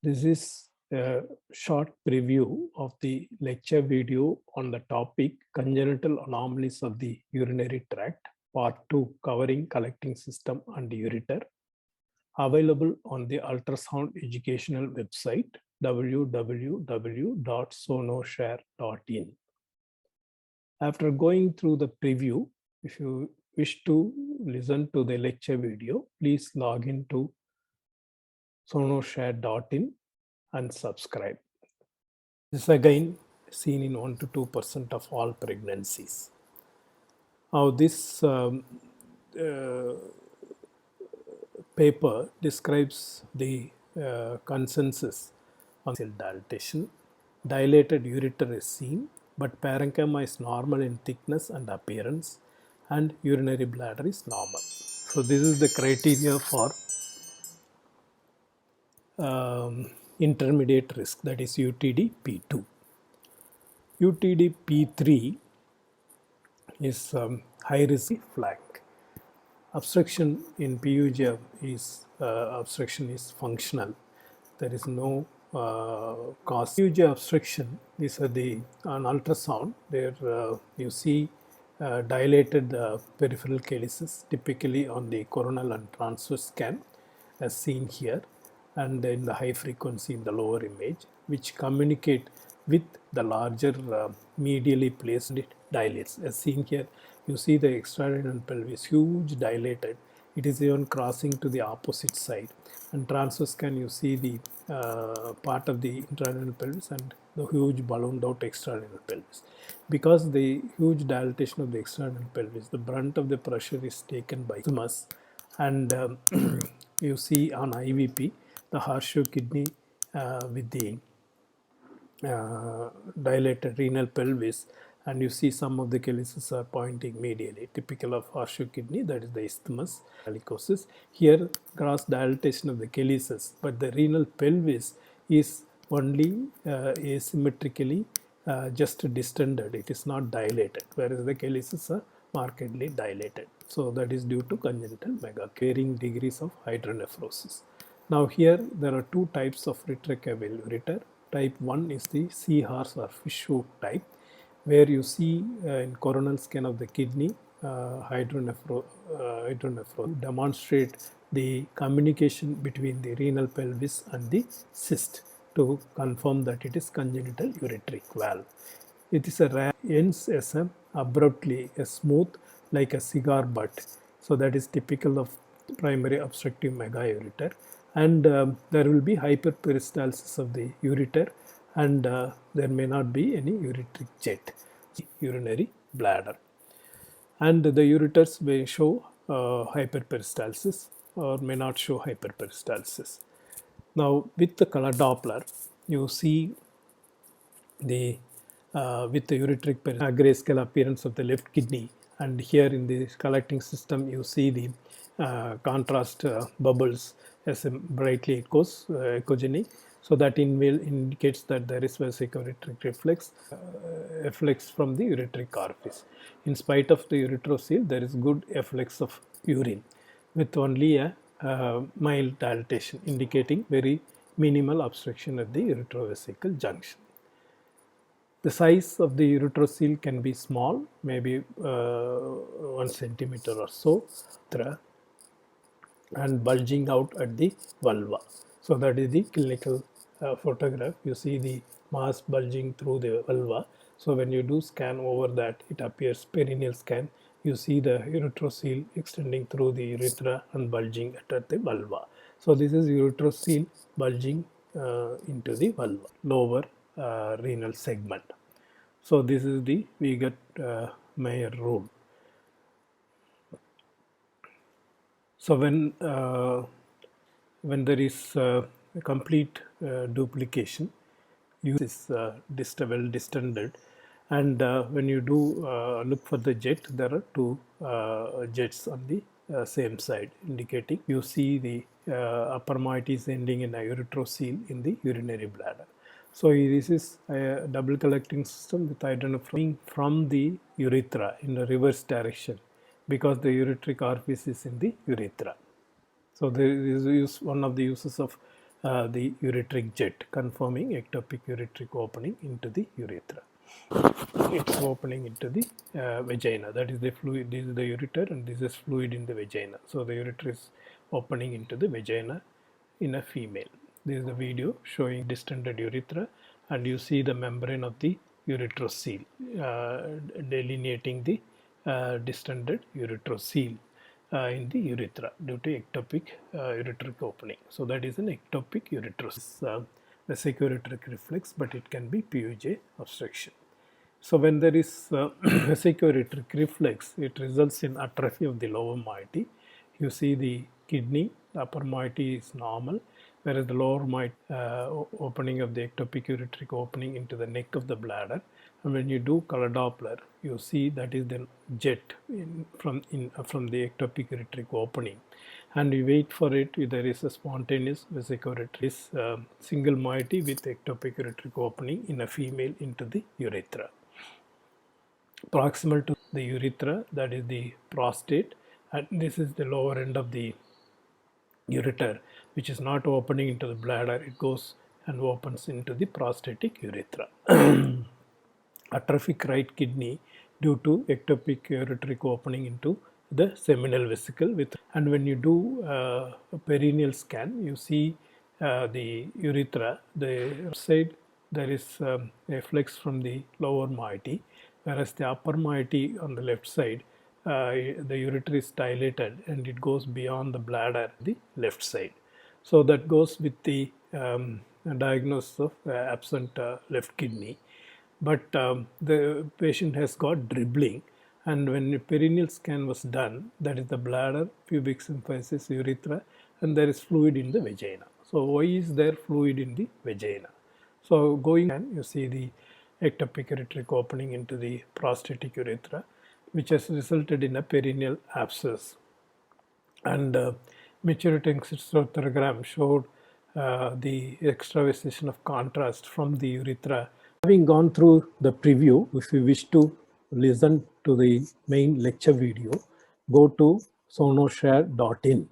This is a short preview of the lecture video on the topic Congenital Anomalies of the Urinary Tract, Part 2, covering collecting system and ureter, available on the ultrasound educational website www.sonoshare.in. After going through the preview, if you wish to listen to the lecture video, please log into sonoshare.in and subscribe. This is again seen in 1 to 2% of all pregnancies. Now, this paper describes the consensus on dilatation. Dilated ureter is seen, but parenchyma is normal in thickness and appearance, and urinary bladder is normal. So, this is the criteria for intermediate risk, that is UTD P2. UTD P3 is high risk flank. Obstruction in PUJO is obstruction is functional. There is no cause. PUJO obstruction, these are the on ultrasound. There you see dilated peripheral calyces, typically on the coronal and transverse scan, as seen here, and in the high frequency in the lower image, which communicate with the larger medially placed dilates. As seen here, you see the extrarenal pelvis, huge dilated. It is even crossing to the opposite side. And transverse scan, you see the part of the intrarenal pelvis and the huge ballooned out extrarenal pelvis. Because the huge dilatation of the extrarenal pelvis, the brunt of the pressure is taken by isthmus, and you see on IVP the horseshoe kidney with the dilated renal pelvis, and you see some of the calyces are pointing medially, typical of horseshoe kidney, that is the isthmus megacalycosis. Here gross dilatation of the calyces, but the renal pelvis is only asymmetrically just distended, it is not dilated, whereas the calyces are markedly dilated. So that is due to congenital varying degrees of hydronephrosis. Now here there are two types of retractable ureter. Type 1 is the sea horse or fish hook type, where you see in coronal scan of the kidney hydronephrosis demonstrate the communication between the renal pelvis and the cyst to confirm that it is congenital ureteric valve. It is a rare ends SM abruptly, a smooth like a cigar butt. So that is typical of primary obstructive megaureter, and there will be hyperperistalsis of the ureter, and there may not be any ureteric jet, urinary bladder, and the ureters may show hyperperistalsis or may not show hyperperistalsis. Now with the color Doppler, you see the with the ureteric grayscale appearance of the left kidney, and here in the collecting system you see the contrast bubbles as a brightly echogenic, so that indicates that there is vesicoureteric reflex from the ureteric orifice. In spite of the ureterocele, there is good efflux of urine with only a mild dilatation, indicating very minimal obstruction at the uretrovesical junction. The size of the ureterocele can be small, maybe 1 centimeter or so, and bulging out at the vulva. So that is the clinical photograph. You see the mass bulging through the vulva. So when you do scan over that, it appears perineal scan. You see the ureterocele extending through the urethra and bulging at the vulva. So this is ureterocele bulging into the vulva, lower renal segment. So this is the Weigert-Mayer rule. So when there is a complete duplication, use is well distended, and when you do look for the jet, there are two jets on the same side, indicating you see the upper moiety is ending in a ureterocele in the urinary bladder. So this is a double collecting system with hydronephrosis from the urethra in the reverse direction, because the ureteric orifice is in the urethra. So there is one of the uses of the ureteric jet, confirming ectopic ureteric opening into the urethra. It's opening into the vagina. That is the fluid. This is the ureter, and this is fluid in the vagina. So the ureter is opening into the vagina in a female. This is the video showing distended urethra, and you see the membrane of the ureterocele delineating the distended ureterocele in the urethra due to ectopic ureteric opening. So that is an ectopic ureterocele, vesicoureteric reflux, but it can be PUJ obstruction. So when there is vesicoureteric reflux, it results in atrophy of the lower moiety. You see the kidney, the upper moiety is normal, whereas the lower moiety opening of the ectopic ureteric opening into the neck of the bladder. And when you do color Doppler, you see that is the jet from the ectopic ureteric opening. And we wait for it. There is a spontaneous vesicoureteric single moiety with ectopic ureteric opening in a female into the urethra. Proximal to the urethra, that is the prostate, and this is the lower end of the ureter, which is not opening into the bladder. It goes and opens into the prostatic urethra. Atrophic right kidney due to ectopic ureteric opening into the seminal vesicle. And when you do a perineal scan, you see the urethra, the side there is a flex from the lower moiety, whereas the upper moiety on the left side, the ureter is dilated and it goes beyond the bladder, the left side. So that goes with the diagnosis of absent left kidney. But the patient has got dribbling, and when a perineal scan was done, that is the bladder, pubic symphysis, urethra, and there is fluid in the vagina. So why is there fluid in the vagina? So going on, you see the ectopic ureteric opening into the prostatic urethra, which has resulted in a perineal abscess. And maturity extrareterogram showed the extravasation of contrast from the urethra. Having gone through the preview, if you wish to listen to the main lecture video, go to sonoshare.in.